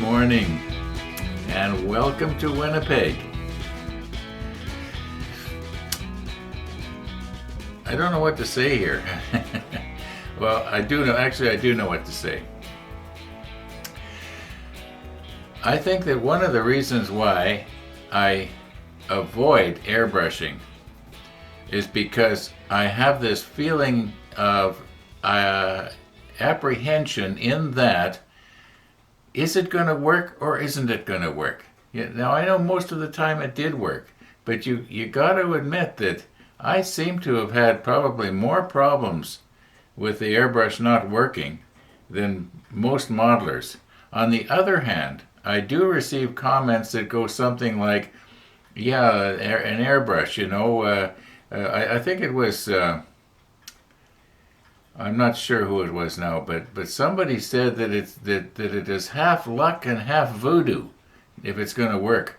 morning, and welcome to Winnipeg. I don't know what to say here. Well, I do know what to say. I think that one of the reasons why I avoid airbrushing is because I have this feeling of apprehension in that, is it going to work or isn't it going to work? Now, I know most of the time it did work, but you got to admit that I seem to have had probably more problems with the airbrush not working than most modelers. On the other hand, I do receive comments that go something like, yeah, an airbrush, I think it was, I'm not sure who it was now, but somebody said that it is half luck and half voodoo if it's going to work.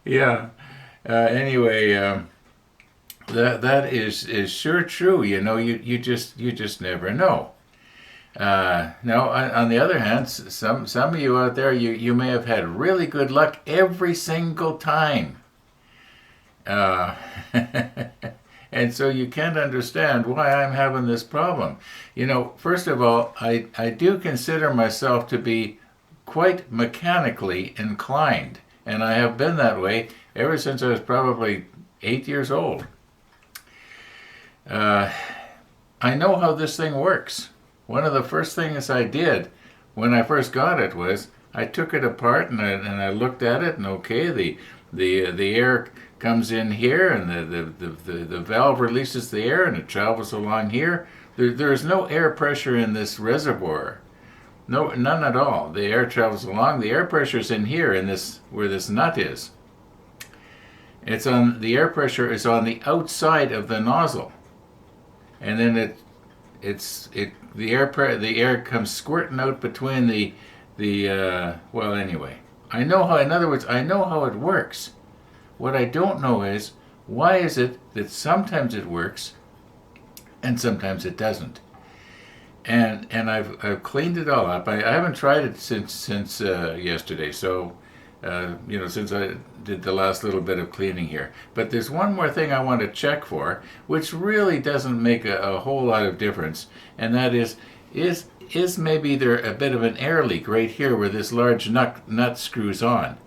Yeah. Anyway, that is sure true. You just never know. Now, on the other hand, some of you out there, you may have had really good luck every single time. And so you can't understand why I'm having this problem. First of all, I do consider myself to be quite mechanically inclined, and I have been that way ever since I was probably 8 years old. I know how this thing works. One of the first things I did when I first got it was I took it apart and I looked at it, and okay, the air comes in here, and the valve releases the air, and it travels along here. There is no air pressure in this reservoir, none at all. The air travels along. The air pressure is in here, in this where this nut is. The air pressure is on the outside of the nozzle, and then the air comes squirting out between well, anyway. I know how. In other words, I know how it works. What I don't know is, why is it that sometimes it works and sometimes it doesn't? And I've cleaned it all up. I haven't tried it since yesterday, so since I did the last little bit of cleaning here. But there's one more thing I want to check for, which really doesn't make a whole lot of difference, and that is maybe there a bit of an air leak right here where this large nut screws on,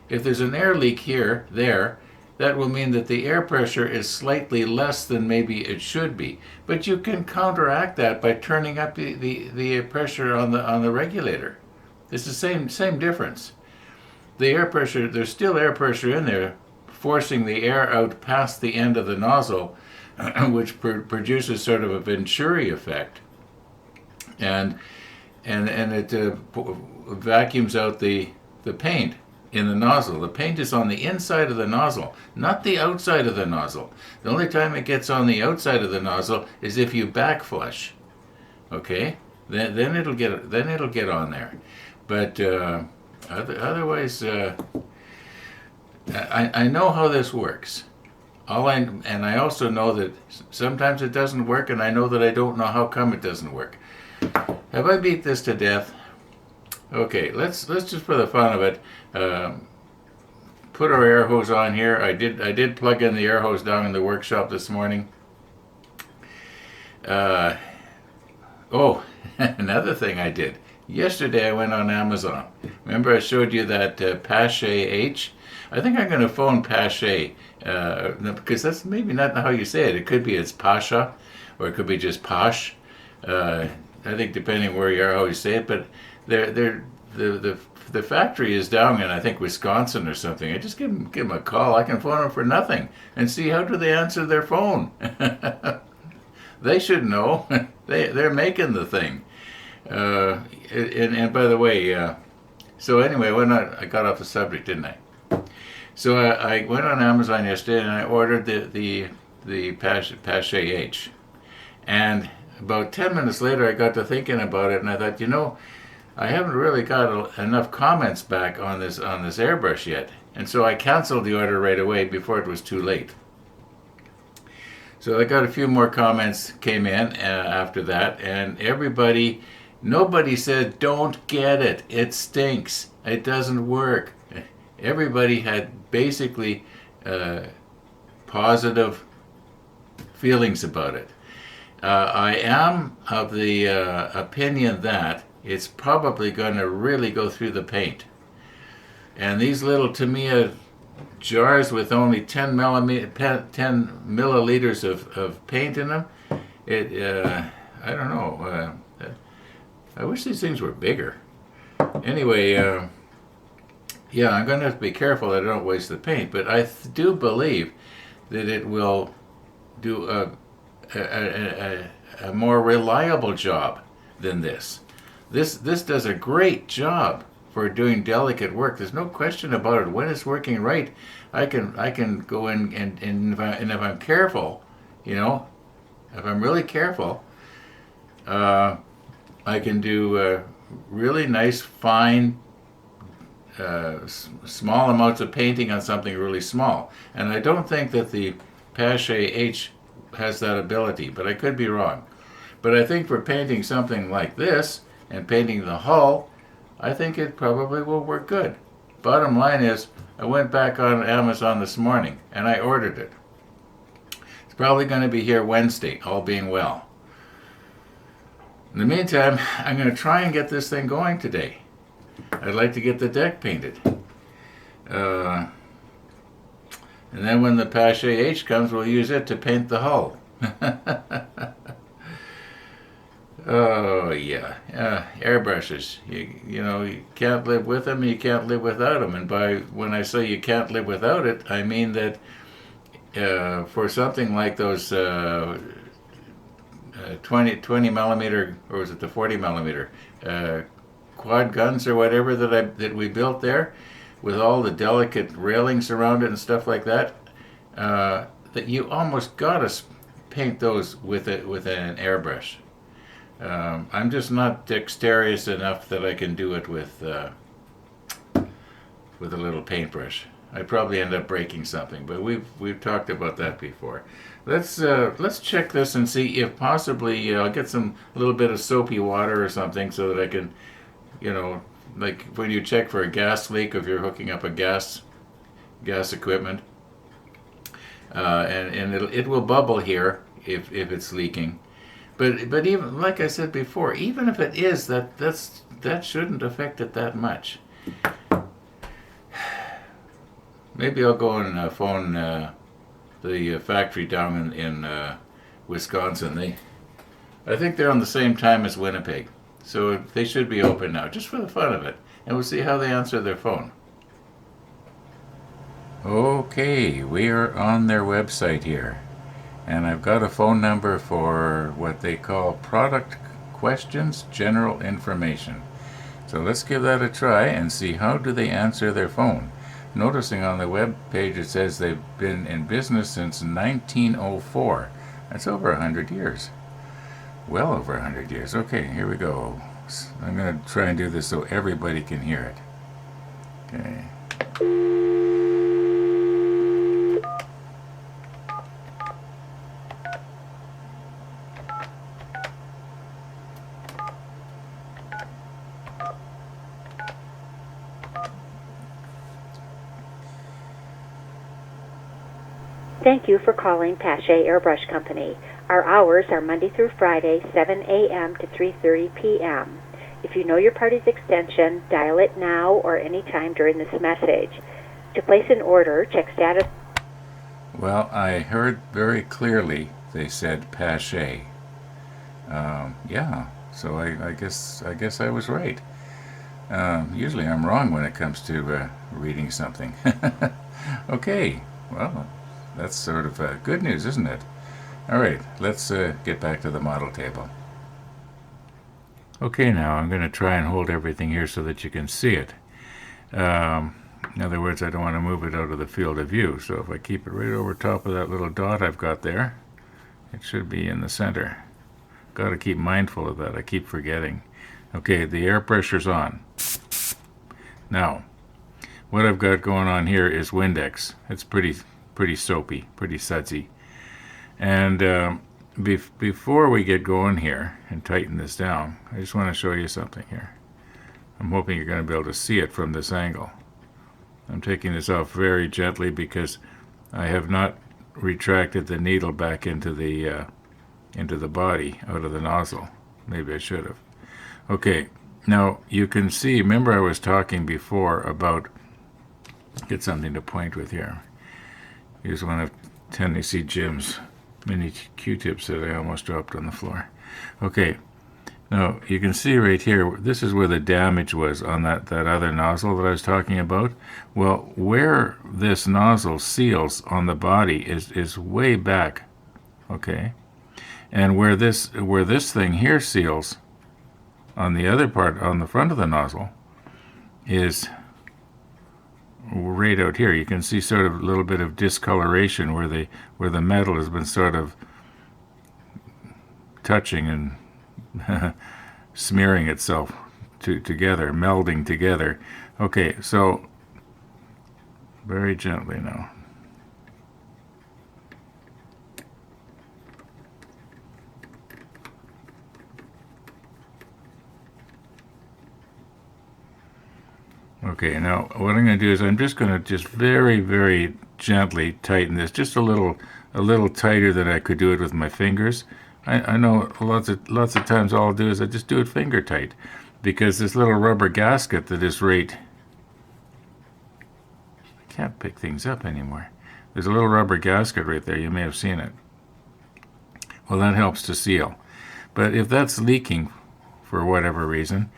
If there's an air leak there, that will mean that the air pressure is slightly less than maybe it should be. But you can counteract that by turning up the pressure on the regulator. It's the same difference. The air pressure, there's still air pressure in there, forcing the air out past the end of the nozzle, which produces sort of a Venturi effect, and it vacuums out the paint in the nozzle. The paint is on the inside of the nozzle, not the outside of the nozzle. The only time it gets on the outside of the nozzle is if you back flush. Okay, then it'll get on there. But otherwise, I know how this works. And I also know that sometimes it doesn't work, and I know that I don't know how come it doesn't work. Have I beat this to death? Okay, let's just for the fun of it, put our air hose on here. I did plug in the air hose down in the workshop this morning. Another thing I did. Yesterday I went on Amazon. Remember I showed you that Pache H? I think I'm going to phone Pache, because that's maybe not how you say it. It could be it's Pasha, or it could be just Posh. I think depending where you are, how you say it, but the factory is down in, I think, Wisconsin or something. I just give them a call. I can phone them for nothing and see how do they answer their phone. They should know. They're making the thing. And by the way, so anyway, I got off the subject, didn't I? So I went on Amazon yesterday and I ordered the Pache H, and about 10 minutes later I got to thinking about it, and I thought, I haven't really got enough comments back on this airbrush yet, and so I canceled the order right away before it was too late. So I got a few more comments came in after that, and everybody Nobody said, don't get it. It stinks. It doesn't work. Everybody had basically positive feelings about it. I am of the opinion that it's probably going to really go through the paint. And these little Tamiya jars with only 10 milliliters of paint in them, I don't know. I wish these things were bigger. Anyway, yeah, I'm going to have to be careful that I don't waste the paint, but I do believe that it will do a more reliable job than this. This does a great job for doing delicate work. There's no question about it. When it's working right, I can go in and if I'm careful, you know, if I'm really careful, I can do really nice, fine, small amounts of painting on something really small. And I don't think that the Pache H has that ability, but I could be wrong. But I think for painting something like this and painting the hull, I think it probably will work good. Bottom line is, I went back on Amazon this morning and I ordered it. It's probably going to be here Wednesday, all being well. In the meantime, I'm going to try and get this thing going today. I'd like to get the deck painted. And then when the Pache H comes, we'll use it to paint the hull. Oh, yeah. Airbrushes. You know, you can't live with them, you can't live without them. And when I say you can't live without it, I mean that for something like those 20 millimeter, or was it the 40 millimeter, quad guns or whatever that we built there, with all the delicate railings around it and stuff like that, that you almost gotta paint those with an airbrush. I'm just not dexterous enough that I can do it with a little paintbrush. I'd probably end up breaking something, but we've talked about that before. Let's check this and see if possibly I'll get a little bit of soapy water or something so that I can, you know, like when you check for a gas leak, if you're hooking up a gas equipment, and it will bubble here if it's leaking. But even like I said before, even if it is, that shouldn't affect it that much. Maybe I'll go and phone the factory down in Wisconsin. I think they're on the same time as Winnipeg, so they should be open now, just for the fun of it, and we'll see how they answer their phone. Okay, we are on their website here, and I've got a phone number for what they call product questions, general information. So let's give that a try and see how do they answer their phone. Noticing on the web page it says they've been in business since 1904. That's over 100 years. Well over 100 years. Okay, here we go. I'm going to try and do this so everybody can hear it. Okay. Thank you for calling Pache Airbrush Company. Our hours are Monday through Friday, 7 a.m. to 3:30 p.m. If you know your party's extension, dial it now or any time during this message. To place an order, check status. Well, I heard very clearly they said Pache. Yeah, so I guess I was right. Usually I'm wrong when it comes to reading something. Okay, well, that's sort of good news, isn't it? All right, let's get back to the model table. Okay, now I'm going to try and hold everything here so that you can see it. In other words, I don't want to move it out of the field of view. So if I keep it right over top of that little dot I've got there, it should be in the center. Got to keep mindful of that. I keep forgetting. Okay, the air pressure's on. Now, what I've got going on here is Windex. It's pretty soapy, pretty sudsy. And before we get going here and tighten this down, I just want to show you something here. I'm hoping you're going to be able to see it from this angle. I'm taking this off very gently because I have not retracted the needle back into the body out of the nozzle. Maybe I should have. Okay, now you can see, remember I was talking before about, get something to point with here. Here's one of Tennessee Jim's mini Q-tips that I almost dropped on the floor. Okay, now you can see right here, this is where the damage was on that other nozzle that I was talking about. Well, where this nozzle seals on the body is way back, okay? And where this thing here seals on the other part, on the front of the nozzle, is right out here. You can see sort of a little bit of discoloration where the metal has been sort of touching and smearing itself together, melding together. Okay, so very gently now. Okay, now what I'm going to do is I'm just going to just very, very gently tighten this, just a little tighter than I could do it with my fingers. I know lots of times all I'll do is I just do it finger tight, because this little rubber gasket that is right, I can't pick things up anymore. There's a little rubber gasket right there. You may have seen it. Well, that helps to seal. But if that's leaking for whatever reason,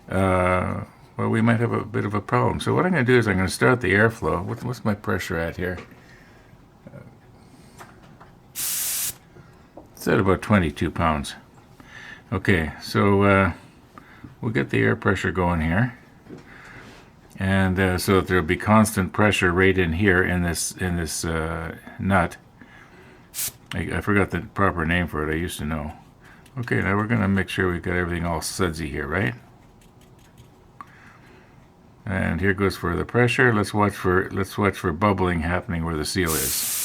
well, we might have a bit of a problem. So what I'm going to do is I'm going to start the airflow. What's my pressure at here? It's at about 22 pounds. Okay, so we'll get the air pressure going here. And so that there'll be constant pressure right in here in this nut. I forgot the proper name for it. I used to know. Okay, now we're going to make sure we've got everything all sudsy here, right? And here goes for the pressure. Let's watch for bubbling happening where the seal is.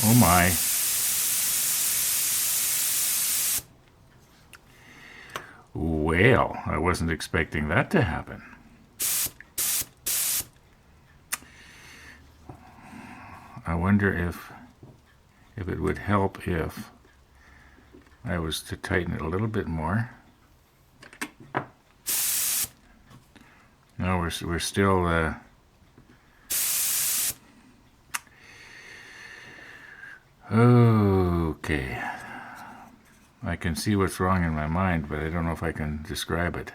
Oh my. Well, I wasn't expecting that to happen. I wonder if it would help if I was to tighten it a little bit more. No, we're still okay. I can see what's wrong in my mind, but I don't know if I can describe it.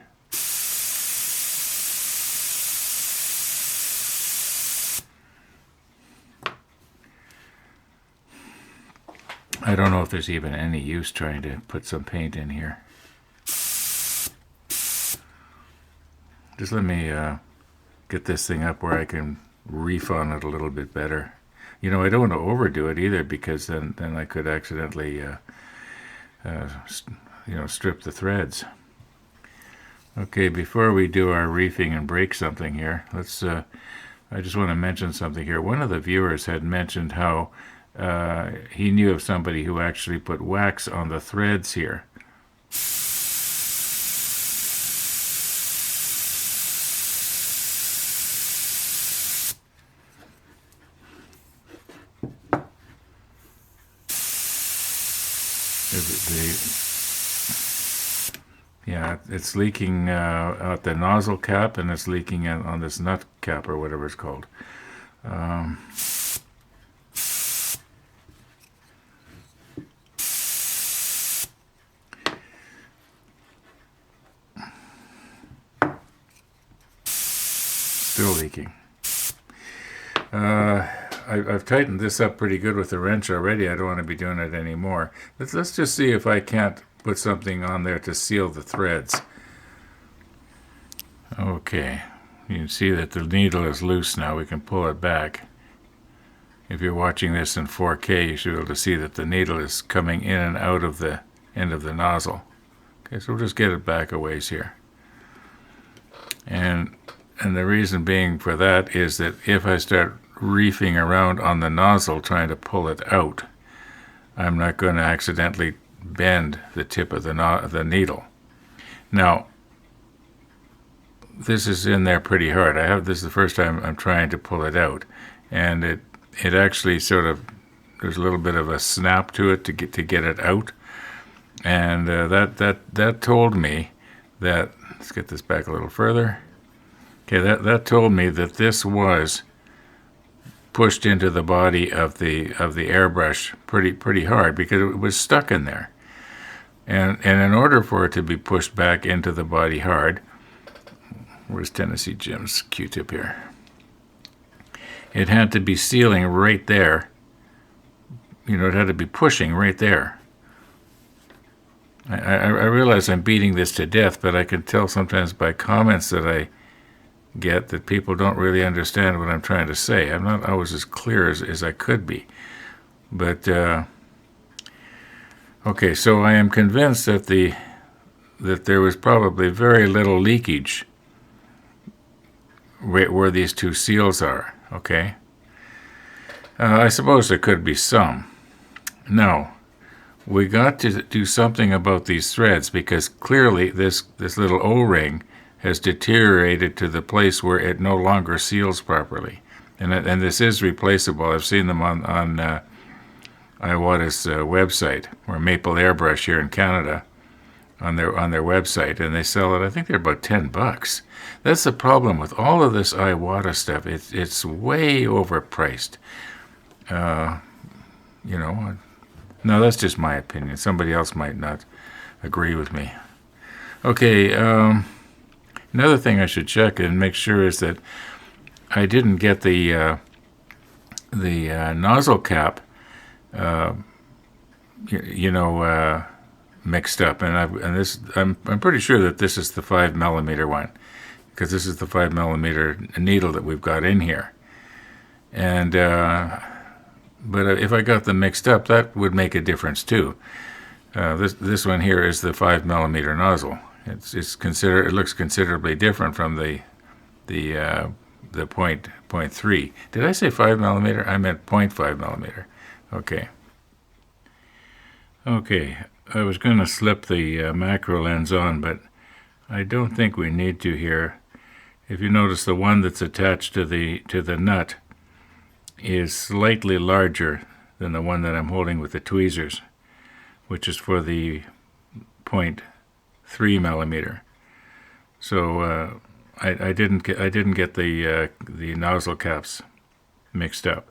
I don't know if there's even any use trying to put some paint in here. Just let me get this thing up where I can reef on it a little bit better. You know, I don't want to overdo it either, because then I could accidentally, strip the threads. Okay, before we do our reefing and break something here, let's. I just want to mention something here. One of the viewers had mentioned how he knew of somebody who actually put wax on the threads here. Yeah, it's leaking out the nozzle cap, and it's leaking on this nut cap, or whatever it's called. Still leaking. I've tightened this up pretty good with the wrench already. I don't want to be doing it anymore. Let's just see if I can't put something on there to seal the threads. Okay, you can see that the needle is loose now. We can pull it back. If you're watching this in 4K, you should be able to see that the needle is coming in and out of the end of the nozzle. Okay, so we'll just get it back a ways here. And the reason being for that is that if I start reefing around on the nozzle trying to pull it out, I'm not going to accidentally bend the tip of the needle. Now, this is in there pretty hard. This is the first time I'm trying to pull it out, and it actually sort of, there's a little bit of a snap to it to get it out, and that told me that, let's get this back a little further. Okay, that told me that this was pushed into the body of the airbrush pretty hard, because it was stuck in there. And in order for it to be pushed back into the body hard, where's Tennessee Jim's Q-tip here? It had to be sealing right there. It had to be pushing right there. I realize I'm beating this to death, but I can tell sometimes by comments that I get that people don't really understand what I'm trying to say. I'm not always as clear as I could be. But, okay, so I am convinced that there was probably very little leakage where these two seals are, okay? I suppose there could be some. Now, we got to do something about these threads, because clearly this little O-ring has deteriorated to the place where it no longer seals properly. And this is replaceable. I've seen them on Iwata's website, or Maple Airbrush here in Canada, on their website, and they sell it. I think they're about $10. That's the problem with all of this Iwata stuff. It's way overpriced. No, that's just my opinion. Somebody else might not agree with me. Okay, another thing I should check and make sure is that I didn't get the nozzle cap, mixed up, I'm pretty sure that this is the 5mm one, because this is the 5mm needle that we've got in here, and but if I got them mixed up, that would make a difference too. This one here is the 5mm nozzle. It looks considerably different from the .3. Did I say 5mm? I meant 0.5mm. Okay. Okay, I was going to slip the macro lens on, but I don't think we need to here. If you notice, the one that's attached to the nut is slightly larger than the one that I'm holding with the tweezers, which is for the 0.3mm. So I didn't get the nozzle caps mixed up.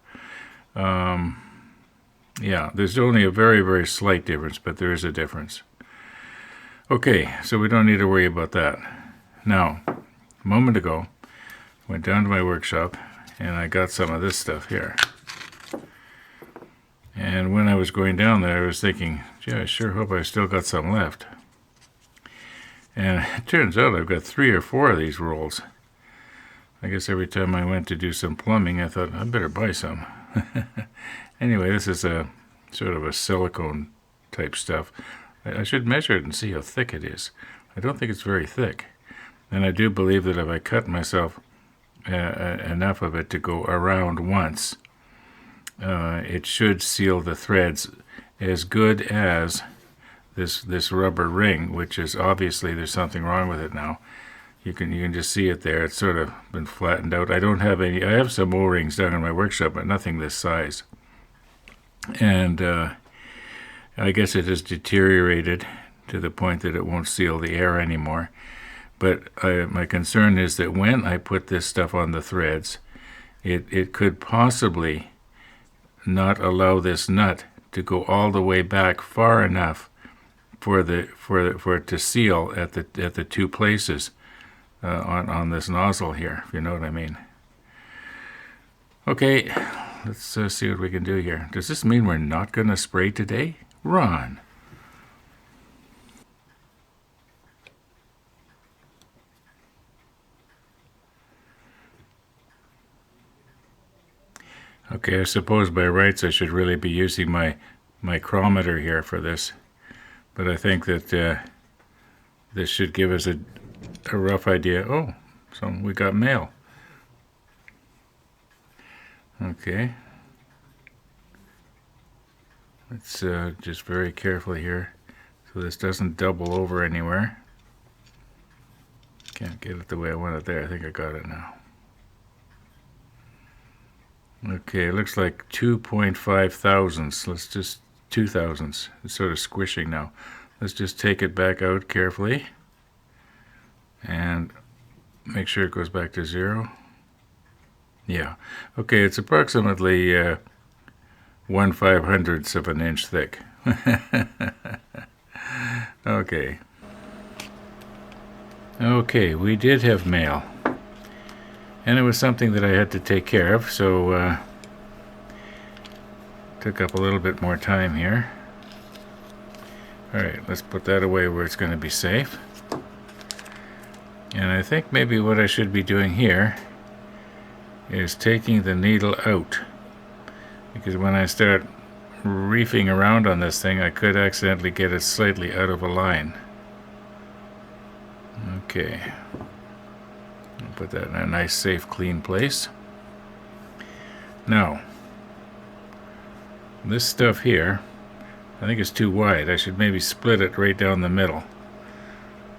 Yeah, there's only a very, very slight difference, but there is a difference. Okay, so we don't need to worry about that. Now, a moment ago, I went down to my workshop, and I got some of this stuff here. And when I was going down there, I was thinking, gee, I sure hope I still got some left. And it turns out I've got 3 or 4 of these rolls. I guess every time I went to do some plumbing, I thought, I better buy some. Anyway, this is a sort of a silicone type stuff. I should measure it and see how thick it is. I don't think it's very thick. And I do believe that if I cut myself enough of it to go around once, it should seal the threads as good as this rubber ring, which is obviously there's something wrong with it now. You can just see it there. It's sort of been flattened out. I don't have any. I have some O-rings down in my workshop, but nothing this size. And I guess it has deteriorated to the point that it won't seal the air anymore. But my concern is that when I put this stuff on the threads, it could possibly not allow this nut to go all the way back far enough for it to seal at the 2 places on this nozzle here, if you know what I mean. Okay, let's see what we can do here. Does this mean we're not going to spray today? Ron. Okay, I suppose by rights I should really be using my micrometer here for this, but I think that this should give us a rough idea. Oh, so we got mail. Okay. Let's just very carefully here so this doesn't double over anywhere. Can't get it the way I want it there. I think I got it now. Okay, it looks like 2.5 thousandths. Let's just 2 thousandths. It's sort of squishing now. Let's just take it back out carefully and make sure it goes back to 0. Yeah. Okay, it's approximately 1/500th of an inch thick. Okay. Okay, we did have mail. And it was something that I had to take care of, so took up a little bit more time here. Alright, let's put that away where it's going to be safe. And I think maybe what I should be doing here is taking the needle out. Because when I start reefing around on this thing, I could accidentally get it slightly out of a line. Okay. I'll put that in a nice, safe, clean place. Now, this stuff here, I think it's too wide. I should maybe split it right down the middle.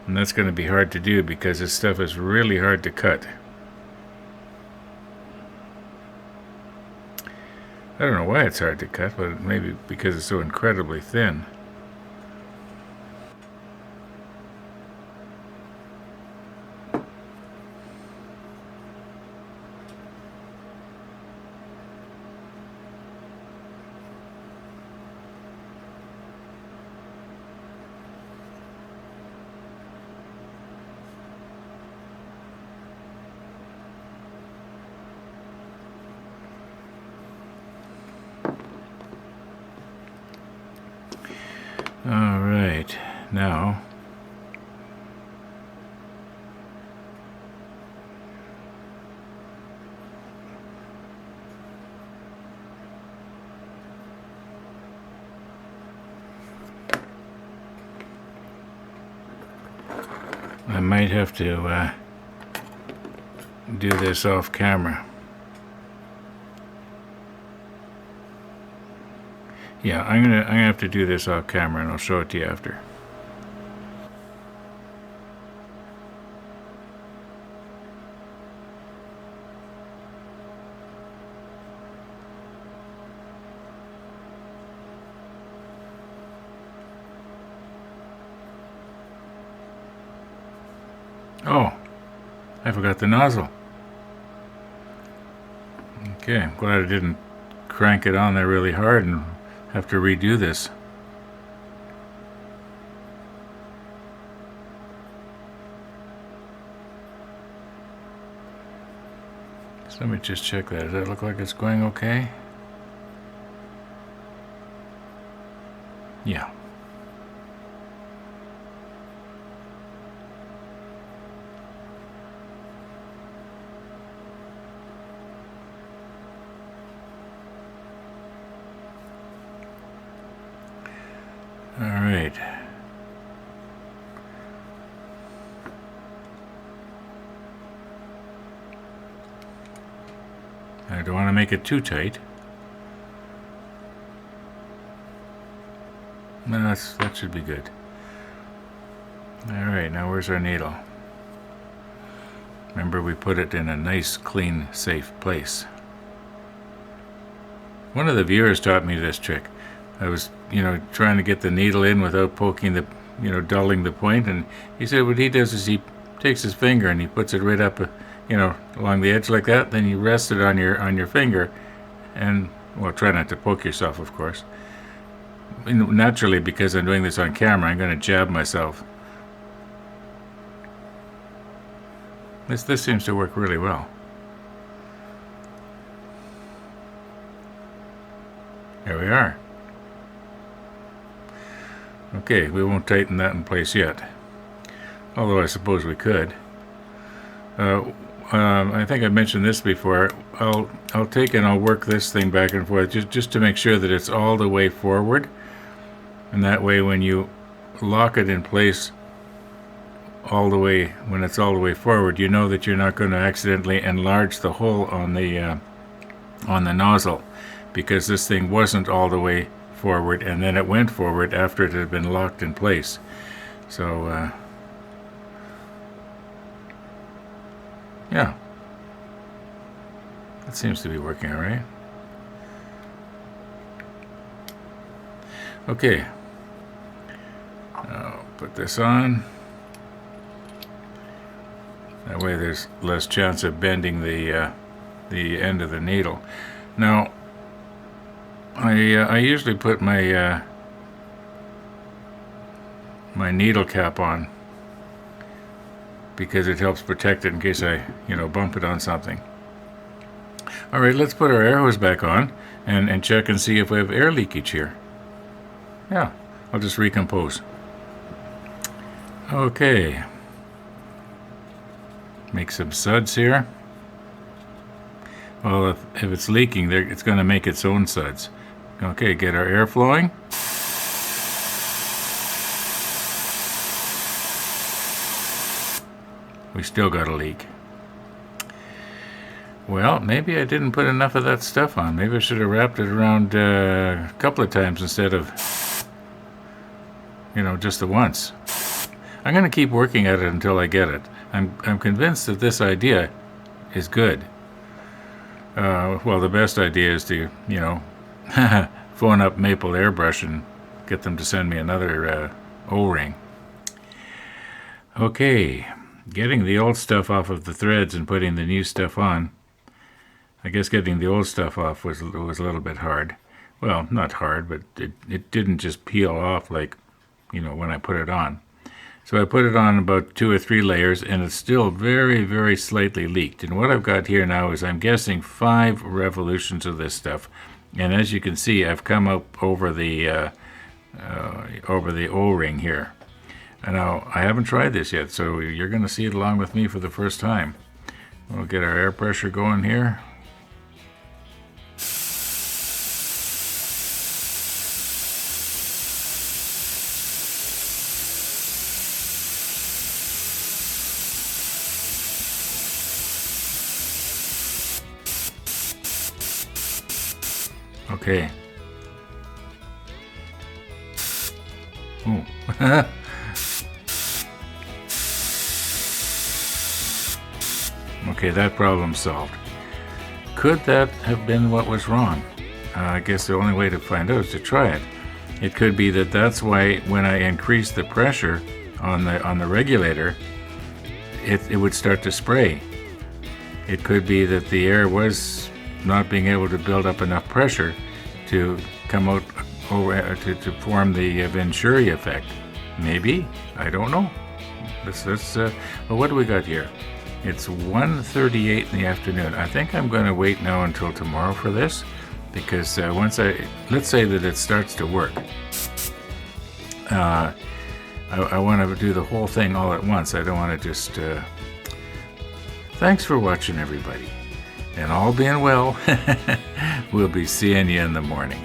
And that's going to be hard to do because this stuff is really hard to cut. I don't know why it's hard to cut, but maybe because it's so incredibly thin. All right, now I might have to do this off camera. Yeah, I'm gonna have to do this off camera, and I'll show it to you after. Oh, I forgot the nozzle. Okay, I'm glad I didn't crank it on there really hard and have to redo this. So let me just check that. Does that look like it's going okay? Yeah. All right. I don't want to make it too tight. No, that should be good. All right, now where's our needle? Remember, we put it in a nice, clean, safe place. One of the viewers taught me this trick. I was, trying to get the needle in without poking the, dulling the point, and he said what he does is he takes his finger and he puts it right up, along the edge like that. Then you rest it on your finger, and try not to poke yourself, of course. Naturally, because I'm doing this on camera, I'm going to jab myself. This seems to work really well. There we are. Okay, we won't tighten that in place yet, although I suppose we could. I think I mentioned this before. I'll take and I'll work this thing back and forth just to make sure that it's all the way forward, and that way when you lock it in place when it's all the way forward, you know that you're not going to accidentally enlarge the hole on the on the nozzle, because this thing wasn't all the way forward, and then it went forward after it had been locked in place. So yeah, that seems to be working all right. Okay, I'll put this on. That way there's less chance of bending the end of the needle. Now, I usually put my my needle cap on because it helps protect it in case I, bump it on something. All right, let's put our air hose back on and check and see if we have air leakage here. Yeah, I'll just recompose. Okay. Make some suds here. Well, if it's leaking, it's going to make its own suds. Okay, get our air flowing. We still got a leak. Well, maybe I didn't put enough of that stuff on. Maybe I should have wrapped it around a couple of times instead of, just the once. I'm going to keep working at it until I get it. I'm convinced that this idea is good. Well, the best idea is to, phone up Maple Airbrush and get them to send me another O-ring. Okay, getting the old stuff off of the threads and putting the new stuff on. I guess getting the old stuff off was a little bit hard. Well, not hard, but it didn't just peel off like, when I put it on. So I put it on about 2 or 3 layers, and it's still very, very slightly leaked. And what I've got here now is, I'm guessing, 5 revolutions of this stuff. And as you can see, I've come up over the O-ring here. And now, I haven't tried this yet, so you're going to see it along with me for the first time. We'll get our air pressure going here. Okay. Oh. Okay, that problem's solved. Could that have been what was wrong? I guess the only way to find out is to try it. It could be that that's why when I increased the pressure on the regulator, it would start to spray. It could be that the air was not being able to build up enough pressure to come out over to form the Venturi effect. Maybe, I don't know. Well, what do we got here? It's 1:38 in the afternoon. I think I'm going to wait now until tomorrow for this, because let's say that it starts to work. I want to do the whole thing all at once. I don't want to just. Thanks for watching, everybody. And all being well, we'll be seeing you in the morning.